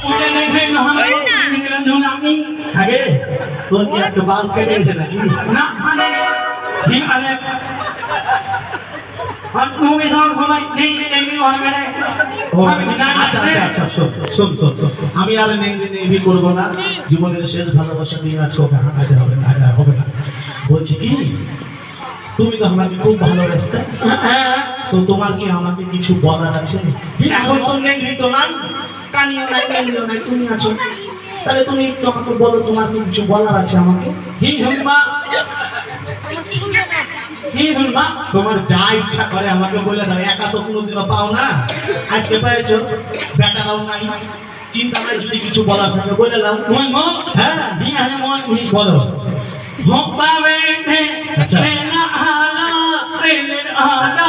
উঠে দেখে আমি আগে তোর কি একটা বাল কেটে গেছে নাকি? না মানে ঠিক আছে তুমি সব সময় দেখি দেখি হবে না আচ্ছা আচ্ছা আচ্ছা শোন শোন শোন আমি আর নেই করবো না। জীবনের শেষ ভালোবাসা নিয়ে আজকে ওকে হাঁটাতে হবে না, হবে না। বলছি কি তুমি তো আমাকে খুব ভালোবাসতে, তো তোমার কি আমাকে কিছু বলার আছে? এখন তো নেই তো না, কানিও নাই নেইও নাই, তুমি আছো, তাহলে তুমি একটু আমাকে বলো তোমার কি কিছু বলার আছে আমাকে? কি শুনবা কি শুনবা তোমার যা ইচ্ছা করে আমাকে বলে দাও। একা তো কোনোদিনও পাও না, আজকে পেয়েছো, বেটারাও নাই, চিন্তা নাই। যদি কিছু বলার থাকে বলে দাও। হ্যাঁ ঠিক আছে মন বলো। পাবে আচ্ছা না হালা প্রেমের হালা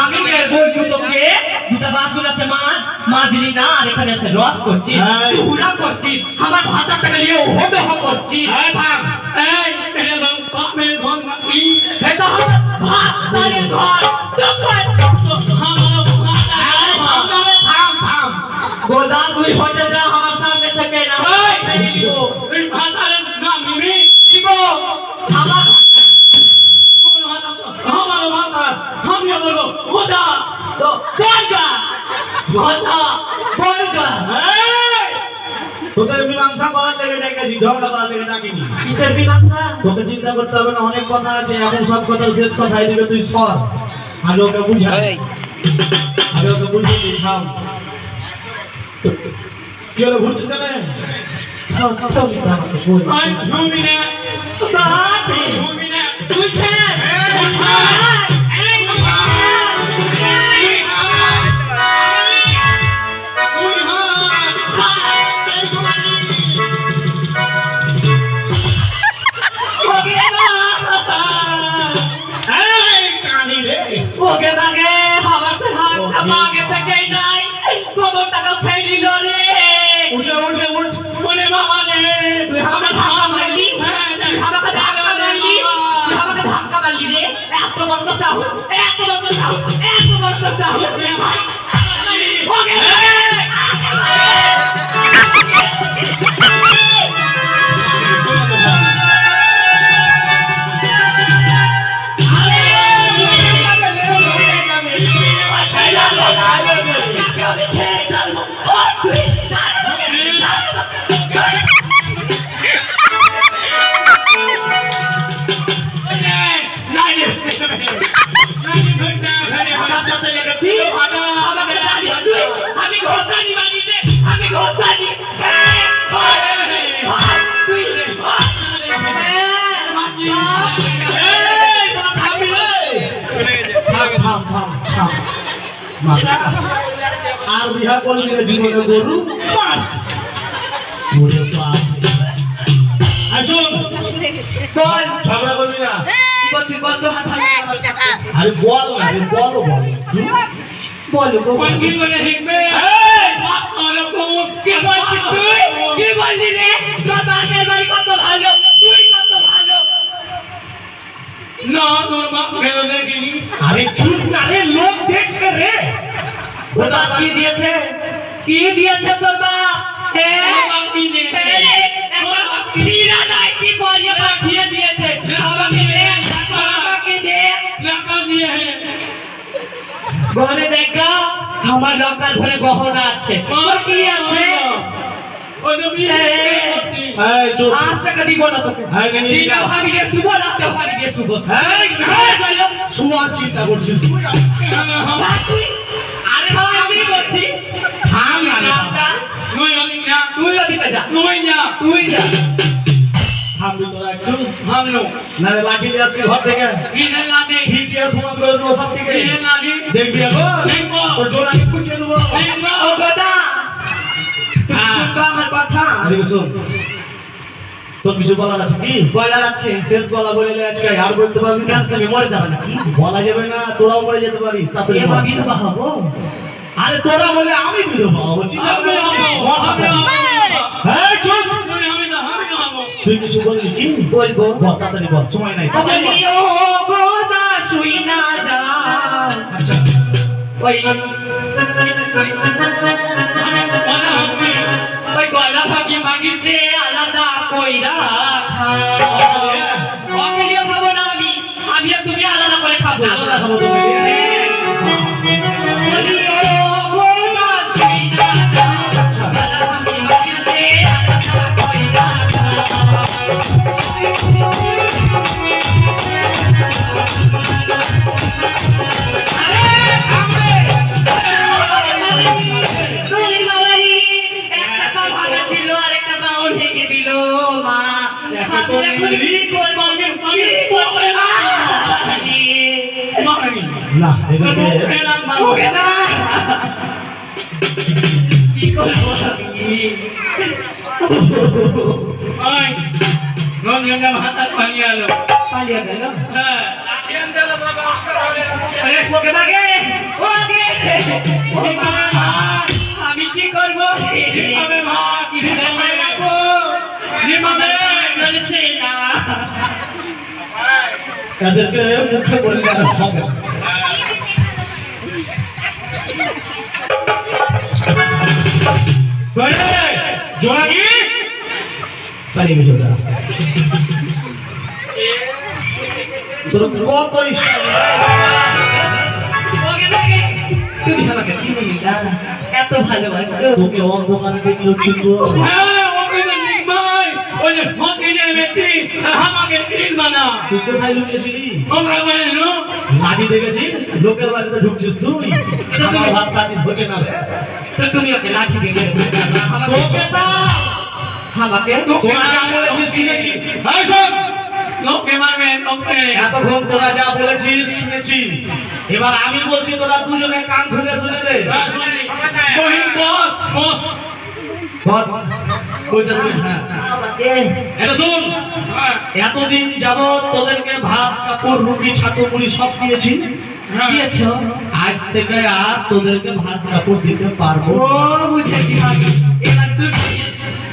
আমি বলবো তোকে দুটা বাসুর আছে মাঝলি না, আর এখানে আছে রস করছি, হুড়া করছি, আমার ভাতা টাকা নিয়ে হবে করছি। এটা হবে ভাত তারের ঘর। গোদা তুই হটে যা আমার সামনে থেকে, না ভাতারের নাম নিবি শিব আমার আমি বলবো খোদা তো বলগা কথা বলগা। তোদের মীমাংসা করার লেগে ডেকেছি, ঝগড়া করার লেগে ডাকিনি। কিসের মীমাংসা? তোকে চিন্তা করতে হবে না, অনেক কথা আছে। এখন সব কথা শেষ কথা এদিকে তুই সর, আগে ওকে বুঝা, আগে ওকে বুঝিয়ে তুই খাও। কি হলো ঘুরছিস কেন? ঘুমি না ঘুমি না তুইছে ওকে বাগে আমার তো হাত বাগে থেকে নাই কত টাকা ফেলিল রে। উঠে উঠে উঠ বলে বাবা রে তুই আমাকে ধাক্কা মারলি, তুই আমাকে ধাক্কা মারলি, তুই আমাকে ধাক্কা মারলি রে। এত বড় সাহস, এত বড় সাহস, এত বড় সাহস রে ভাই। ওকে আর বিহা করলি জীবনে গরু বাস আসুন বল, ঝগড়া করবি না। বলছি বল তো হাত আরে বল না, বলো বলো কোন কি বলে শিখবে? বাপ আর কোন কে বলছিস তুই? কি বললি রে? বাবা কে বললি? কি দিয়েছে কি দিয়েছে তোর বাপ খিরা নাই কি বলিয়ে পাঠিয়ে দিয়েছে ঘরে দেখা আমার লকার ঘরে গহনা আছে তোর কি আছে এই চুপ আজ টাকা দিব না তোকে এই নে, নে, দিনে ভাবি দিয়ে শুভ রাতে ভাবি দিয়ে শুভ এই শুয়ার চিন্তা করছিস তুই? আরে ভাই আমি বলছি থাম না রে। তুই ওদিকে যা তুই যা থামবি তোরা একটু না রে, লাঠি নিয়ে আসবি ঘর থেকে হিটিয়ে সমান করে দেবো সব থেকে দেখবি এখন তোর জোর আমি কুচিয়ে দেবো ও কথা তুই শুনবা আমার কথা আরে শোন, তোর কিছু বলার আছে কি? বলার আছে শেষ বলা বলে আজকে আর বলতে পারবি না? তুমি মরে যাবে নাকি বলা যাবে না, তোরাও মরে যেতে পারিস তাড়াতাড়ি এবার বল। বিধবা হবো আরে তোরা বলে আমি বিধবা হবো, চিন্তা করবি না। এই চুপ, তুই কিছু বলবি কি? বলবো বল তাড়াতাড়ি বল, সময় নাই তাড়াতাড়ি বল। বলি ও গোদা শুই না যা আচ্ছা ওই ওই গলা ভাগি ভাগিছে আলাদা কইরা অমিলিয়ে খাবো না আমি আমি আর তুমি আলাদা করে খাবো আলাদা খাবো তো বলি ও গোদা শুই না যা গলা ভাগি ভাগিছে আলাদা কইরা না এদিকে পালিয়ে গেল আমি কি করবো চলছে না এদেরকে মুখে বললে আর হবে না। জোনাকি পালিয়ে গেছে ওটা। তোর কত ইচ্ছা তুমি আমাকে চিনি না এত ভালোবাসো তোকে অন্ধকারে দেখলো চিনবো। তুই কোথায় লুকিয়েছিলি? লাঠি দেখেছিস? লোকের বাড়িতে ঢুকছিস তুই? আমার ভাত খাচ্ছিস হচ্ছে না রে। তো তুমি ওকে লাঠি দিয়ে আমাকে তোরা যা বলেছিস শুনেছি। এই শোন, এতক্ষণ তোরা যা বলেছিস শুনেছি। এবার আমি বলছি তোরা দুজনে কান খুলে শুনে রে। বস কইছে তুই? হ্যাঁ এটা শোন, এতদিন যাবত তোদেরকে ভাত কাপড় রুটি ছাতু মুড়ি সব দিয়েছি, দিয়েছ আজ থেকে আর তোদেরকে ভাত কাপড় দিতে পারবো ও না। বুঝেছি আমি এবার তুই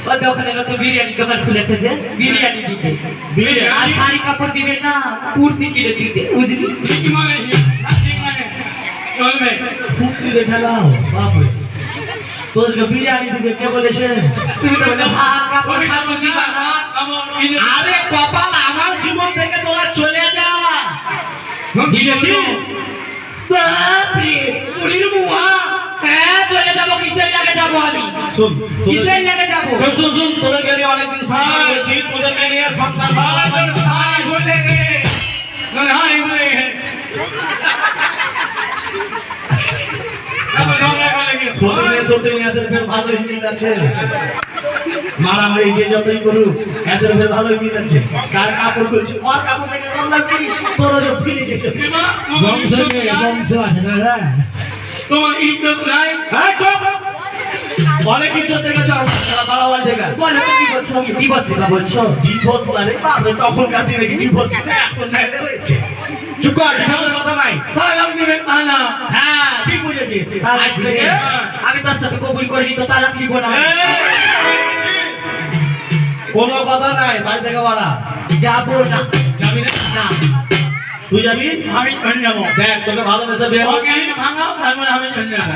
ও দোকানে তো বিরিয়ানি দোকান খুলেছে যে বিরিয়ানি দিবে বিরিয়ানি? আর শাড়ি কাপড় দিবে না কুর্তি কিনে দিবে বুঝলি ফুটলি দেখে নাও বাপরে, তোদেরকে বিরিয়ানি দিবে কে বলেছে? তুমি তো বললে ভাত কাপড় শাড়ি দিবা না আরে কপাল আমার জীবন থেকে তোরা চলে যা, বুঝেছিস? বাপরে পুরীর মুহা হ্যাঁ চলে যাবো কিসের লাগে যাবো আমি শোন কিসের লাগে যাবো শোন তোদেরকে নিয়ে অনেকদিন সংসার করেছি, তোদেরকে নিয়ে সংসার ভালো সত্যি এদের ফের ভালোই মিল আছে। মারামারি যে যতই করুক এদের ফের ভালোই মিল আছে। কার কাপড় খুলছি ওর কাপড় থেকে কল্যাণ করি, তোর যে ফিরে যেতে বংশ আছে না। তোমার ইজ্জত নাই হ্যাঁ তো অনেক ইজ্জত দেখেছে আমার বাড়াবাড়ি থেকে। বলো তো কি বলছো আমি দিবস দিবা বলছো ডিভোর্স মানে বাপরে তখন কাটি নাকি ডিভোর্স এখন নাই হয়েছে। চুপ কর, ডিভোর্সের কথা নাই। তালাক দিবে না হ্যাঁ ঠিক বুঝেছিস। আজ থেকে আমি তোর সাথে কবুল করে দিই তো তালাক দিব না কোনো কথা নাই, বাড়ি থেকে বাড়া যাবো না যাবি না? না তুই যাবি? আমি চলে যাবো। দেখ তোকে ভালোবেসে বিয়ে ওকে করছি। আমি ভাঙাও, তারপরে আমি চলে যাবো।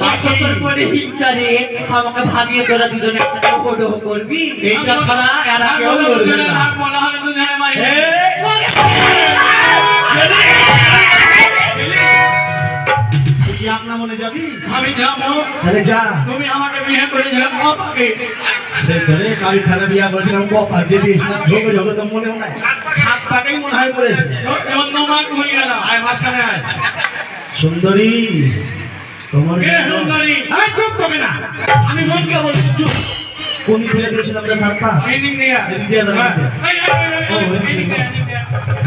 বছর পরে হিংসা রে আমাকে ভাগিয়ে তোরা দুজনে একসাথে ওডো করবি। এইটা ছাড়া আর কেউ করবে না। রাগ বলা হলে দুজনে মারি। তুই কি আপনার মনে যাবি? আমি যাবো, তাহলে যা। তুমি আমাকে বিয়ে করে দিলে আমাকে। সে ধরে কারি ফেলে বিয়া করেছিলাম কথা যে দিয়েছিলাম ঝোঁকে ঝোঁকে তো মনেও নাই। সাত টাকাই মনে হয় পড়েছে। ধন্যবাদ হয়ে গেল। আয় মাঝখানে আয়। সুন্দরী তোমার কে সুন্দরী? আরে চুপ করবে না, আমি মনকে বলছি চুপ। কোন ফেলে দিয়েছিলাম আমরা সাতটা? এই দিক দিয়ে। এদিক দিয়ে দাও, এদিক দিয়ে। এই, এই দিক দিয়ে, এই দিক দিয়ে।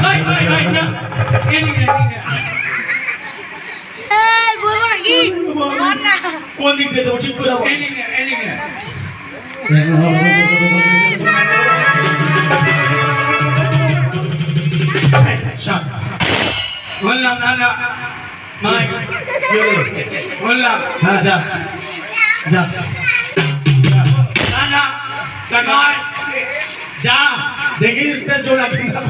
এই, না। এই দিক দিয়ে, এই দিক দিয়ে। এই বলবো নাকি? বল না। কোন দিক দিয়ে দেবো ঠিক করে বল। এই দিক দিয়ে, এই দিক দিয়ে। শাক। বললাম না না মাই বললাম হ্যাঁ যা যা না না টাকায় যা দেখিস জোড়া কিনা